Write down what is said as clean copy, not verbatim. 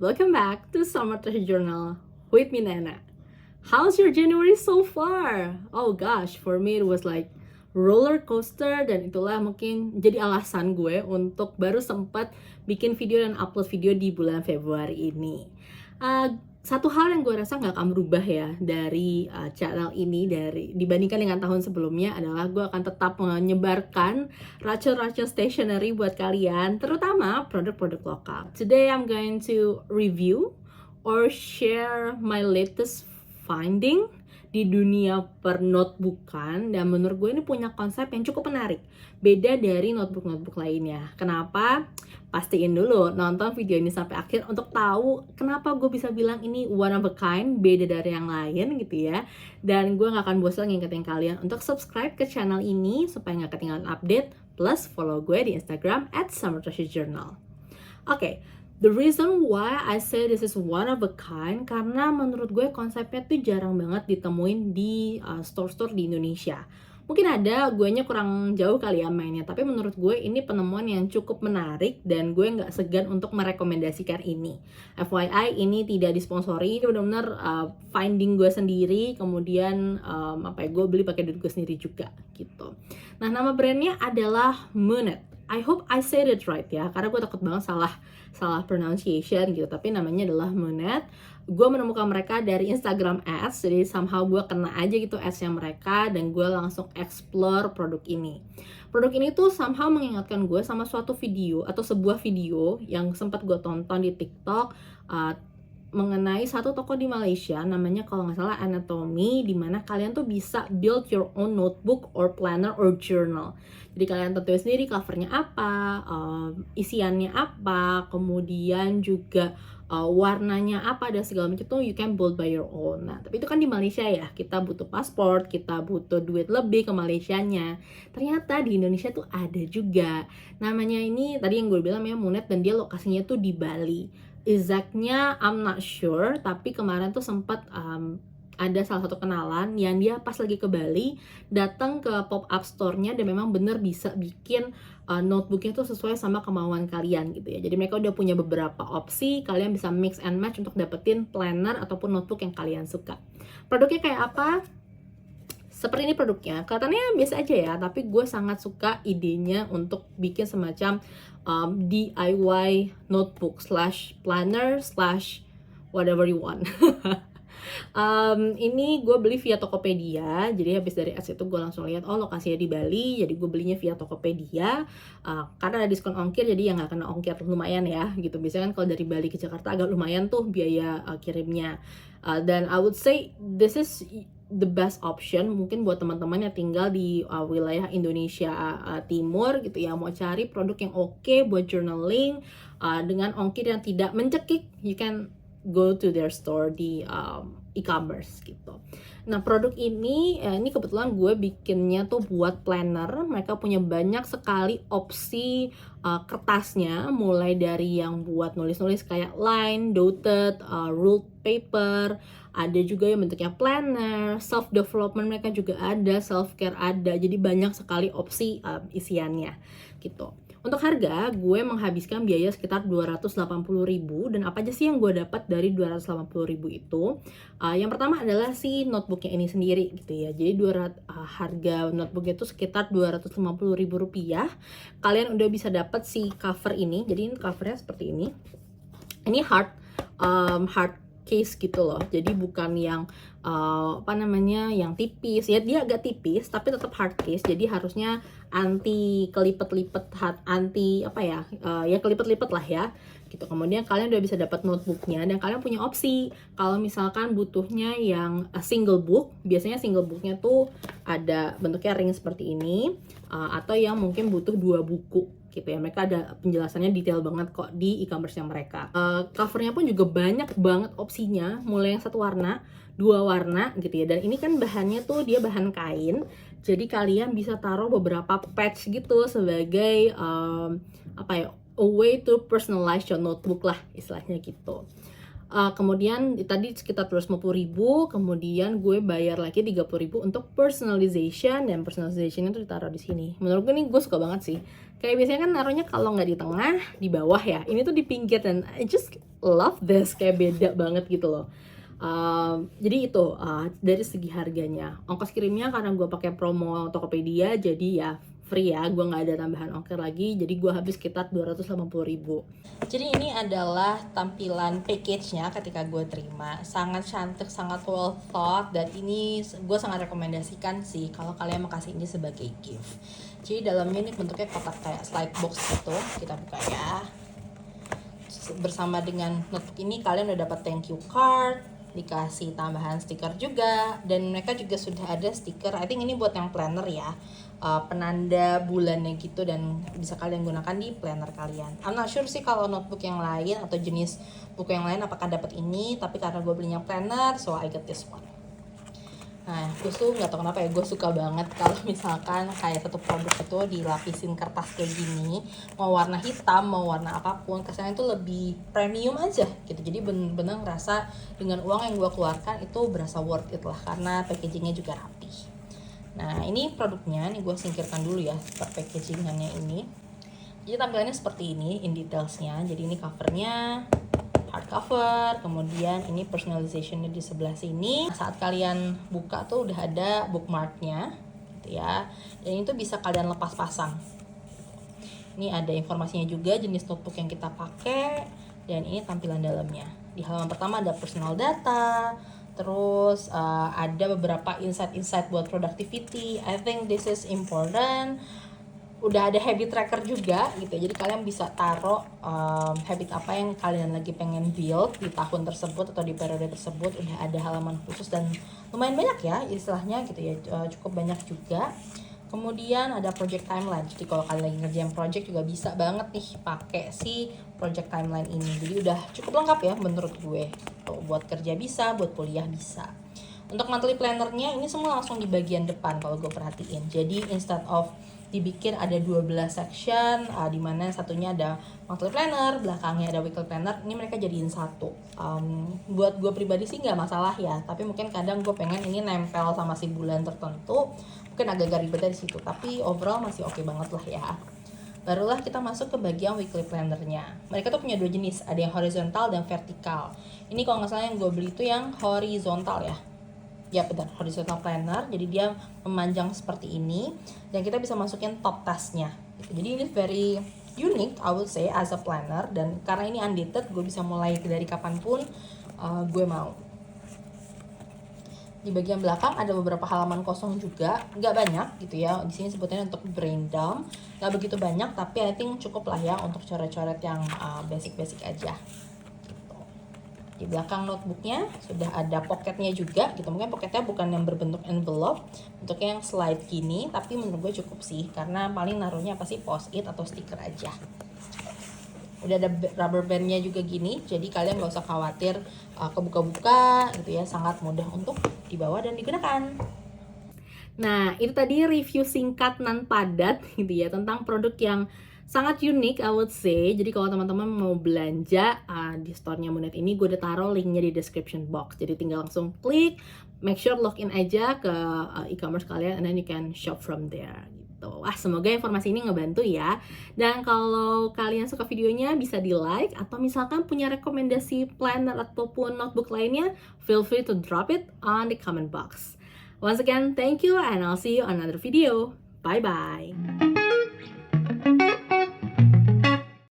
welcome back to Summer Treasure Journal with me Nana. How's your January so far? Oh gosh, for me it was like roller coaster, dan itulah mungkin jadi alasan gue untuk baru sempat bikin video dan upload video di bulan Februari ini. Satu hal yang gue rasa nggak akan berubah ya dari channel ini dibandingkan dengan tahun sebelumnya adalah gue akan tetap menyebarkan racun-racun stationery buat kalian, terutama produk-produk lokal. Today I'm going to review or share my latest finding di dunia per notebookan, dan menurut gue ini punya konsep yang cukup menarik, beda dari notebook-notebook lainnya. Kenapa? Pastiin dulu nonton video ini sampai akhir untuk tahu kenapa gue bisa bilang ini one of a kind, beda dari yang lain gitu ya. Dan gue gak akan bosan ngingetin kalian untuk subscribe ke channel ini supaya gak ketinggalan update, plus follow gue di Instagram @summertreasurejournal. Oke, the reason why I say this is one of a kind karena menurut gue konsepnya tuh jarang banget ditemuin di store-store di Indonesia. Mungkin ada, guenya kurang jauh kali ya mainnya, tapi menurut gue ini penemuan yang cukup menarik dan gue nggak segan untuk merekomendasikan ini. FYI, ini tidak disponsori, ini benar-benar finding gue sendiri, kemudian gue beli pakai duit gue sendiri juga gitu. Nah, nama brandnya adalah Moonet. I hope I said it right ya, karena gue takut banget salah pronunciation gitu, tapi namanya adalah Moonet. Gue menemukan mereka dari Instagram Ads, jadi somehow gue kena aja gitu ads-nya mereka, dan gue langsung explore produk ini. Produk ini tuh somehow mengingatkan gue sama suatu video atau sebuah video yang sempat gue tonton di TikTok mengenai satu toko di Malaysia, namanya kalau nggak salah Anatomy, dimana kalian tuh bisa build your own notebook or planner or journal. Jadi kalian tentuin sendiri covernya apa, isiannya apa, kemudian juga warnanya apa, dan segala macam tuh you can build by your own. Nah, tapi itu kan di Malaysia ya, kita butuh paspor, kita butuh duit lebih ke Malaysianya. Ternyata di Indonesia tuh ada juga. Namanya ini tadi yang gue bilang ya Moonet, dan dia lokasinya tuh di Bali. Exactnya I'm not sure, tapi kemarin tuh sempat ada salah satu kenalan yang dia pas lagi ke Bali datang ke pop-up store-nya, dan memang bener bisa bikin notebooknya tuh sesuai sama kemauan kalian gitu ya. Jadi mereka udah punya beberapa opsi, kalian bisa mix and match untuk dapetin planner ataupun notebook yang kalian suka. Produknya kayak apa? Seperti ini produknya, kelihatannya biasa aja ya, tapi gue sangat suka idenya untuk bikin semacam DIY notebook / planner / whatever you want. Ini gue beli via Tokopedia, jadi habis dari ads itu gue langsung lihat lokasinya di Bali, jadi gue belinya via Tokopedia karena ada diskon ongkir, jadi ya nggak kena ongkir, lumayan ya gitu. Biasanya kan kalau dari Bali ke Jakarta agak lumayan tuh biaya kirimnya, dan I would say this is the best option mungkin buat teman-teman yang tinggal di wilayah Indonesia Timur gitu ya, mau cari produk yang oke buat journaling dengan ongkir yang tidak mencekik, you can go to their store di e-commerce gitu. Nah, produk ini kebetulan gue bikinnya tuh buat planner. Mereka punya banyak sekali opsi kertasnya, mulai dari yang buat nulis-nulis kayak line, dotted, ruled paper, ada juga yang bentuknya planner, self development mereka juga ada, self care ada. Jadi banyak sekali opsi isiannya gitu. Untuk harga, gue menghabiskan biaya sekitar 280.000, dan apa aja sih yang gue dapat dari 280.000 itu? Yang pertama adalah si notebooknya ini sendiri gitu ya. Jadi harga notebooknya itu sekitar 250.000 rupiah. Kalian udah bisa dapat si cover ini. Jadi ini covernya seperti ini. Ini hard case gitu loh. Jadi bukan yang yang tipis ya, dia agak tipis tapi tetap hard case, jadi harusnya anti kelipet-lipet, ya kelipet-lipet lah ya gitu. Kemudian kalian udah bisa dapat notebooknya, dan kalian punya opsi kalau misalkan butuhnya yang single book. Biasanya single booknya tuh ada bentuknya ring seperti ini, atau yang mungkin butuh 2 buku gitu ya. Mereka ada penjelasannya detail banget kok di e-commerce-nya mereka. Covernya pun juga banyak banget opsinya, mulai yang 1 warna, 2 warna gitu ya. Dan ini kan bahannya tuh dia bahan kain, jadi kalian bisa taruh beberapa patch gitu sebagai a way to personalize your notebook lah istilahnya gitu. Kemudian tadi sekitar 250.000, kemudian gue bayar lagi 30.000 untuk personalization, dan personalization itu ditaruh di sini. Menurut gue nih gue suka banget sih. Kayak biasanya kan naruhnya kalau nggak di tengah, di bawah ya. Ini tuh di pinggir, dan I just love this, kayak beda banget gitu loh. Jadi itu dari segi harganya, ongkos kirimnya karena gue pakai promo Tokopedia, jadi ya free ya, gue nggak ada tambahan ongkir lagi, jadi gue habis sekitar 280.000. Jadi ini adalah tampilan package-nya ketika gue terima, sangat cantik, sangat well thought, dan ini gue sangat rekomendasikan sih kalau kalian mau kasih ini sebagai gift. Jadi dalamnya ini bentuknya kotak kayak slide box gitu, kita buka ya. Bersama dengan notebook ini kalian udah dapat thank you card, dikasih tambahan stiker juga, dan mereka juga sudah ada stiker, I think ini buat yang planner ya, penanda bulannya gitu, dan bisa kalian gunakan di planner kalian. I'm not sure sih kalau notebook yang lain atau jenis buku yang lain apakah dapat ini, tapi karena gue belinya planner, so I get this one. Nah, gue tuh nggak tau kenapa ya, gue suka banget kalau misalkan kayak satu produk itu dilapisin kertas kayak gini, mau warna hitam, mau warna apapun, kesannya itu lebih premium aja gitu. Jadi bener-bener ngerasa dengan uang yang gue keluarkan itu berasa worth it lah, karena packagingnya juga rapi. Nah, ini produknya, nih gue singkirkan dulu ya packagingannya ini. Jadi tampilannya seperti ini in detailsnya. Jadi ini covernya hardcover, kemudian ini personalizationnya di sebelah sini. Saat kalian buka tuh udah ada bookmarknya gitu ya, dan itu bisa kalian lepas pasang. Ini ada informasinya juga, jenis notebook yang kita pakai, dan ini tampilan dalamnya. Di halaman pertama ada personal data, terus ada beberapa insight-insight buat productivity. I think this is important. Udah ada habit tracker juga gitu, jadi kalian bisa taruh habit apa yang kalian lagi pengen build di tahun tersebut atau di periode tersebut. Udah ada halaman khusus dan lumayan banyak ya istilahnya gitu ya, cukup banyak juga. Kemudian ada project timeline, jadi kalau kalian lagi ngerjain project juga bisa banget nih pakai si project timeline ini. Jadi udah cukup lengkap ya menurut gue, tuh, buat kerja bisa, buat kuliah bisa. Untuk monthly plannernya ini semua langsung di bagian depan kalau gue perhatiin. Jadi instead of dibikin ada 12 section, di mana satunya ada monthly planner, belakangnya ada weekly planner, ini mereka jadiin satu. Buat gue pribadi sih nggak masalah ya, tapi mungkin kadang gue pengen ini nempel sama si bulan tertentu, mungkin agak ribet dari situ, tapi overall masih oke banget lah ya. Barulah kita masuk ke bagian weekly plannernya. Mereka tuh punya dua jenis, ada yang horizontal dan vertikal. Ini kalau nggak salah yang gue beli itu yang horizontal ya. Ya benar, horizontal planner. Jadi dia memanjang seperti ini, dan kita bisa masukin top tasknya. Jadi ini very unique, I would say, as a planner. Dan karena ini undated, gue bisa mulai dari kapanpun gue mau. Di bagian belakang ada beberapa halaman kosong juga, nggak banyak gitu ya. Di sini sebutnya untuk brain dump, nggak begitu banyak, tapi I think cukup lah ya untuk coret-coret yang basic-basic aja. Di belakang notebooknya sudah ada pocketnya juga gitu. Mungkin pocketnya bukan yang berbentuk envelope, bentuknya yang slide gini, tapi menurut gue cukup sih, karena paling naruhnya pasti post-it atau stiker aja. Udah ada rubber bandnya juga gini, jadi kalian gak usah khawatir kebuka-buka gitu ya, sangat mudah untuk dibawa dan digunakan. Nah, itu tadi review singkat nan padat gitu ya, tentang produk yang sangat unik, I would say. Jadi kalau teman-teman mau belanja di store-nya Moonlight ini, gue udah taruh linknya di description box. Jadi tinggal langsung klik, make sure login aja ke e-commerce kalian, and then you can shop from there. Gitu. Wah, semoga informasi ini ngebantu ya. Dan kalau kalian suka videonya, bisa di like, atau misalkan punya rekomendasi planner ataupun notebook lainnya, feel free to drop it on the comment box. Once again, thank you, and I'll see you on another video. Bye-bye.